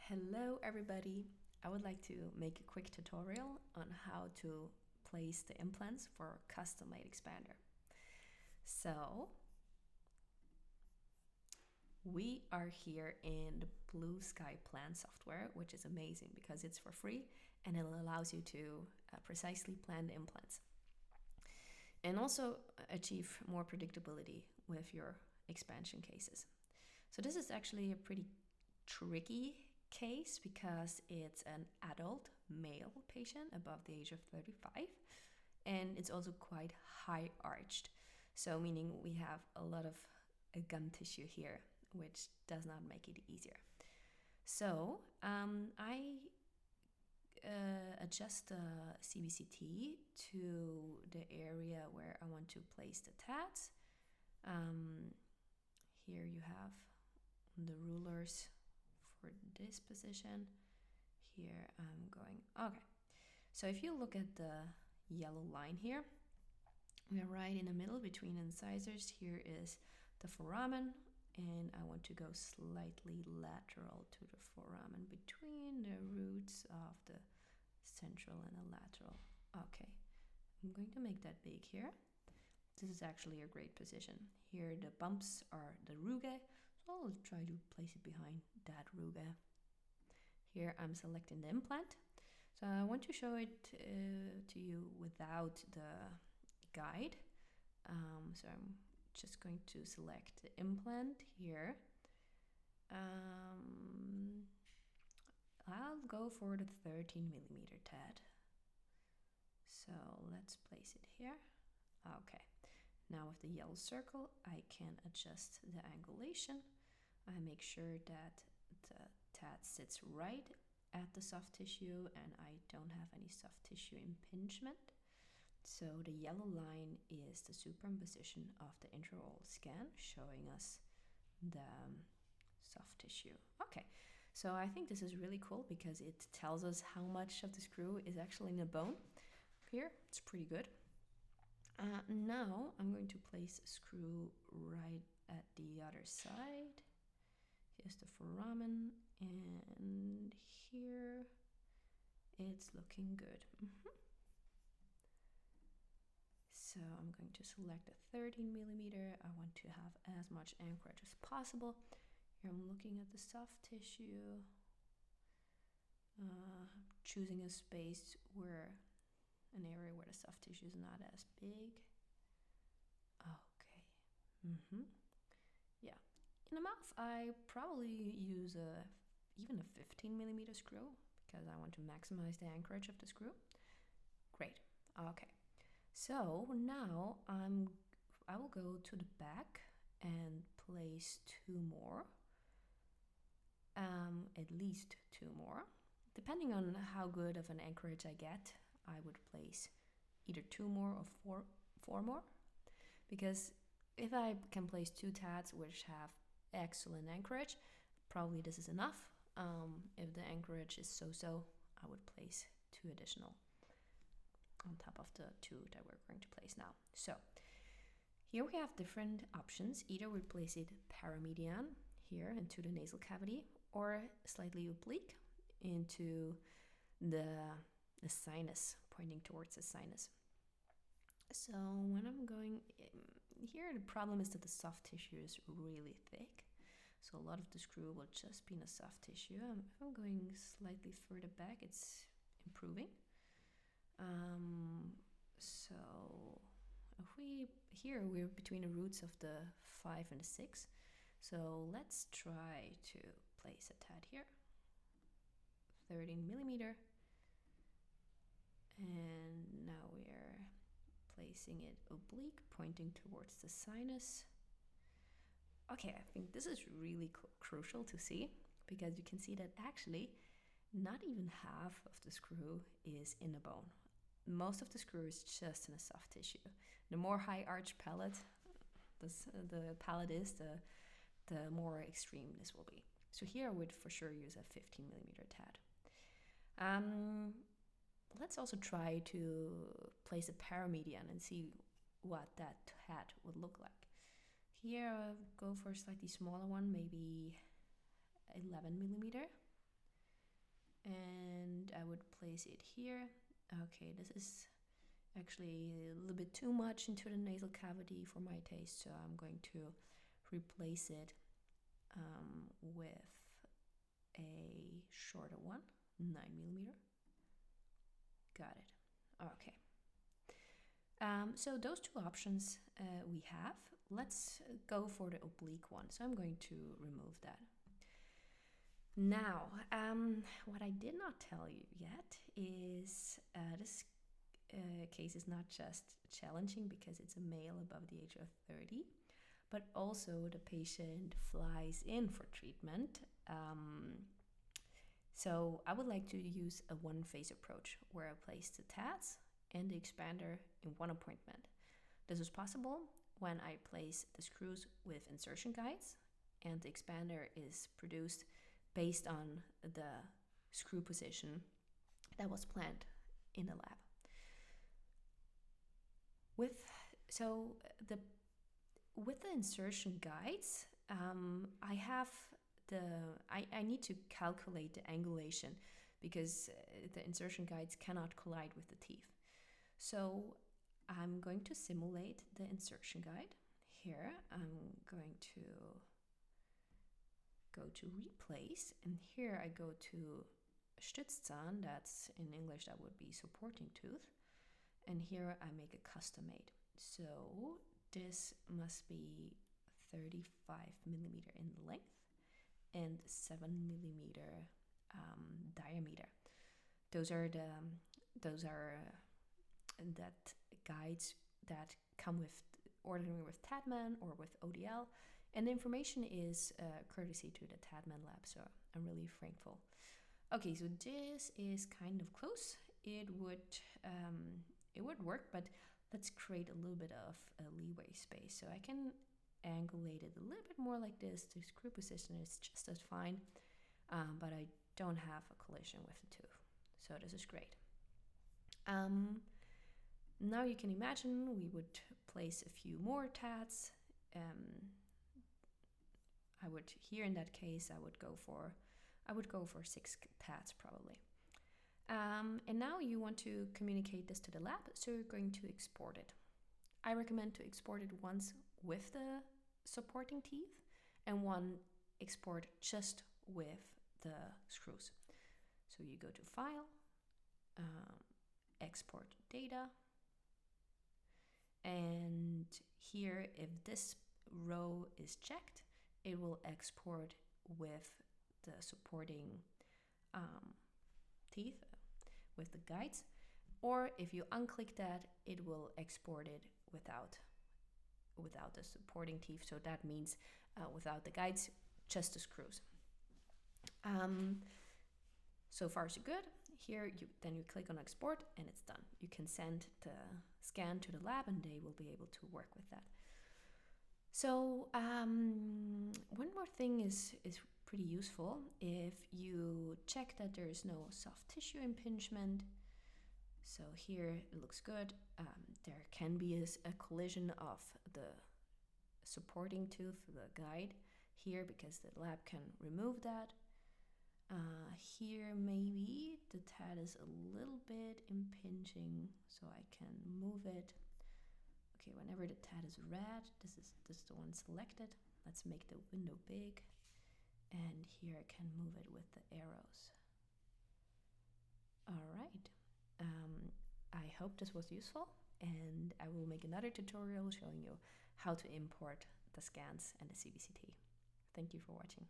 Hello everybody! I would like to make a quick tutorial on how to place the implants for a custom-made expander. So, we are here in the Blue Sky Plan software, which is amazing because it's for free and it allows you to precisely plan the implants and also achieve more predictability with your expansion cases. So this is actually a pretty tricky case because it's an adult male patient above the age of 35 and it's also quite high arched, so meaning we have a lot of gum tissue here, which does not make it easier. So I adjust the CBCT to the area where I want to place the tats. Here you have the rulers for this position. Here I'm going, okay. So if you look at the yellow line here, we are right in the middle between incisors. Here is the foramen, and I want to go slightly lateral to the foramen between the roots of the central and the lateral. Okay, I'm going to make that big here. This is actually a great position. Here the bumps are the rugae, so I'll try to place it behind that rugae. Here I'm selecting the implant. So I want to show it to you without the guide. So I'm just going to select the implant here. I'll go for the 13mm TAD. So let's place it here. Okay. Now with the yellow circle, I can adjust the angulation. I make sure that the TAD sits right at the soft tissue and I don't have any soft tissue impingement. So the yellow line is the superimposition of the intraoral scan showing us the soft tissue. Okay, so I think this is really cool because it tells us how much of the screw is actually in the bone. Here, it's pretty good. Now I'm going to place a screw right at the other side. Here's the foramen, and here it's looking good. So I'm going to select a 13mm. I want to have as much anchorage as possible. Here I'm looking at the soft tissue, choosing a space where an area where the soft tissue is not as big. Okay. Yeah. In the mouth, I probably use even a 15mm screw because I want to maximize the anchorage of the screw. Great. Okay. So now I will go to the back and place two more. At least two more. Depending on how good of an anchorage I get, I would place either two more or four more, because if I can place two TADs which have excellent anchorage, probably this is enough. If the anchorage is so-so, I would place two additional on top of the two that we're going to place now. So here we have different options. Either we place it paramedian here into the nasal cavity or slightly oblique into the sinus, pointing towards the sinus. So when I'm going here, the problem is that the soft tissue is really thick. So a lot of the screw will just be in the soft tissue. If I'm going slightly further back, it's improving. So if we're between the roots of the 5 and the 6. So let's try to place a TAD here, 13mm. And now we are placing it oblique, pointing towards the sinus. Okay, I think this is really crucial to see because you can see that actually not even half of the screw is in the bone. Most of the screw is just in the soft tissue. The more high arch palate the palate is, the more extreme this will be. So here I would for sure use a 15mm TAD. Let's also try to place a paramedian and see what that TAD would look like. Here I'll go for a slightly smaller one, maybe 11mm. and I would place it here. Okay, this is actually a little bit too much into the nasal cavity for my taste, so I'm going to replace it with a shorter one, 9mm. Got it. Okay. So those two options we have. Let's go for the oblique one. So I'm going to remove that. Now, what I did not tell you yet is this case is not just challenging because it's a male above the age of 30, but also the patient flies in for treatment. So I would like to use a one-phase approach where I place the TADs and the expander in one appointment. This is possible when I place the screws with insertion guides and the expander is produced based on the screw position that was planned in the lab. With the insertion guides, I need to calculate the angulation because the insertion guides cannot collide with the teeth. So I'm going to simulate the insertion guide. Here I'm going to go to replace, and here I go to Stützzahn, that's in English that would be supporting tooth, and here I make a custom made. So this must be 35mm in length and 7mm diameter. Those are that guides that come with ordering with Tadman or with ODL, and the information is courtesy to the Tadman lab, so I'm really thankful. Okay, so this is kind of close. It would work, but let's create a little bit of a leeway space. So I can angulate it a little bit more like this. The screw position is just as fine, but I don't have a collision with the tooth. So this is great. Now you can imagine we would place a few more TADs. Here in that case, I would go for 6 TADs probably. And now you want to communicate this to the lab, so you're going to export it. I recommend to export it once with the supporting teeth and one export just with the screws. So you go to File, Export Data, and here if this row is checked, it will export with the supporting teeth with the guides, or if you unclick that, it will export it without the supporting teeth. So that means without the guides, just the screws. So far so good. Here then you click on export and it's done. You can send the scan to the lab and they will be able to work with that. So one more thing is pretty useful. If you check that there is no soft tissue impingement, so here it looks good. There can be a collision of the supporting tooth, the guide here, because the lab can remove that. Here maybe the TAD is a little bit impinging, so I can move it. Okay, whenever the TAD is red, this is the one selected. Let's make the window big, and here I can move it with the arrows. All right, I hope this was useful, and I will make another tutorial showing you how to import the scans and the CBCT. Thank you for watching.